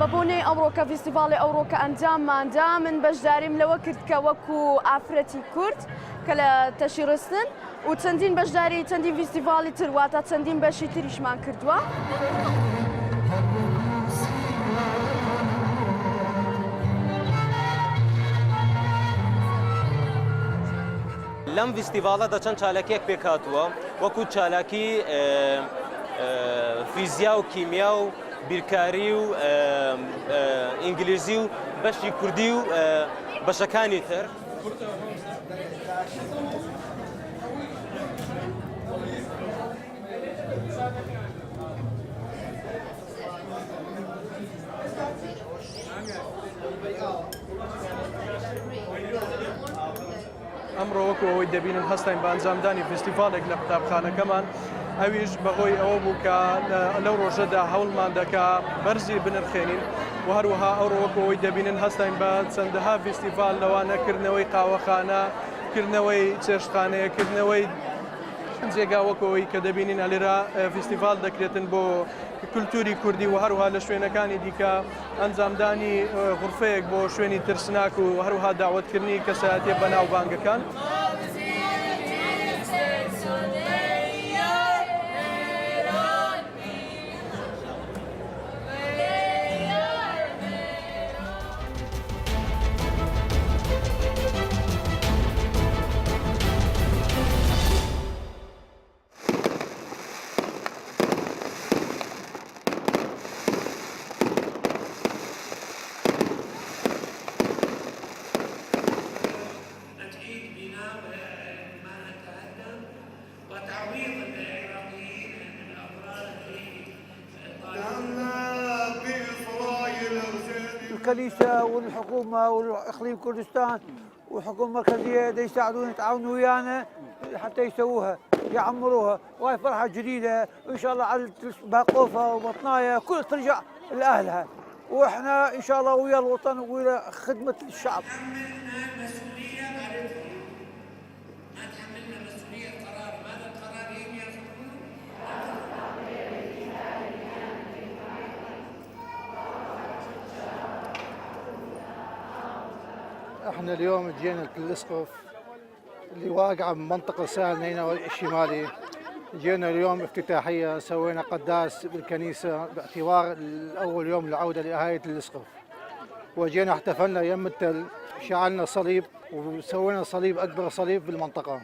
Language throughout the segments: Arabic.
بەبوونەی ئەمڕۆ کە فیستیڤاڵی ئەوڕۆ کە ئەنجامماندا من بەشداریم لەوە کرد کە وەکو ئافرەتی کورد کە لە تەشیڕستن و چەندین بەشداری چەندین فیستیڤاڵی تر واتە چەندین بەشی تریشمان کردووە. لەم فیستیڤاڵەدا چەند چالاکیەک پێکهاتووە وەکو چالاکی فیزیا و کیمیا و بیرکاری و ئینگلیزی و بەشی کوردی و بەشەکانی تر. ئەمڕۆ وەکو ئەوەی دەبینن هەستین بە ئەنجامدانی فستیڤالێک لە قوتابخانەکەمان ئەویش بەهۆی ئەوە بوو کە لەو ڕۆژەدا هەوڵمان دەکا بەرزی بنرخێنین و هەروەها ئەوڕۆ وەکو ئەوەی دەبینن هەستین بە چەندەها فستیڤال لەوانەکردنەوەی قاوەخانە، کردنەوەی چێشتخانەیە، کردنەوەی جێگا وەکەوەی کە دەبینین ئەلێرا فستیڤال دەکرێتن بۆ کولتوری کوردی و هەروها لە شوێنەکانی دیکە ئەنجامدانی غورفەیەک بۆ شوێنی ترسناک و هەروها داوەتکردنی کەسایەتیە بەناو بانگەکان. الكنيسة والحكومة والإقليم كردستان والحكومة المركزية يساعدون يتعاونوا ويانا حتى يسووها يعمروها، وهي فرحة جديدة وإن شاء الله على باقوفة وبطنايا كل ترجع لأهلها، وإحنا إن شاء الله ويا الوطن ويا خدمة الشعب. احنا اليوم جينا الاسقف اللي واقعه بمنطقه سهل نينوى الشمالي. جينا اليوم افتتاحيه، سوينا قداس بالكنيسه باعتبار اول يوم العوده لاهايه الاسقف، وجينا احتفلنا يم التل، شعلنا صليب وسوينا صليب اكبر صليب بالمنطقه.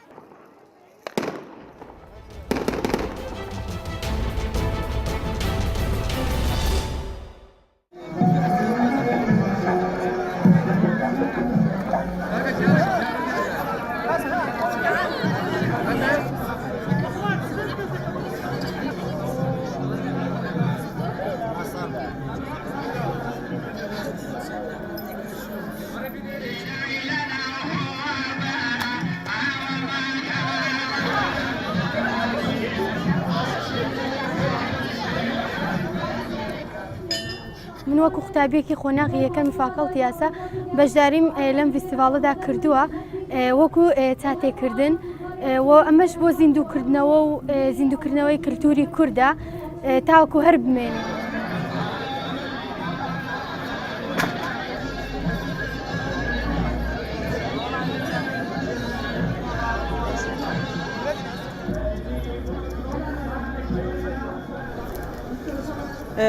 من وەکو قوتابیەکی خۆناغی یەکەمی فاکەڵتی یاسا بەشداریم لەم فیستیڤاڵەدا کردووە وەکو چاتێکردن و ئەمەش بۆ زیندووکردنەوە و زیندووکردنەوەی کللتوری کووردە تاوەکو هەر بمێنێت.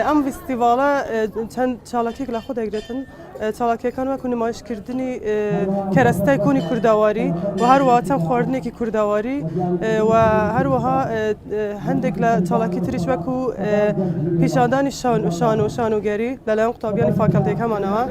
ئەم فیستیڤاڵە چەند چالاکێک لە خۆ دەگرێتن، چالاکیەکان وەکو نمایشکردنی کەرەستای کۆنی کورداواری و هەروەها چەند خواردنێکی کورداواری و هەروەها هەندێک لە چالاکی تریش وەکو پیشاندانی شان و شانۆگەری لەلایەن قوتابیانی فاکەڵتیەکەمانەوە.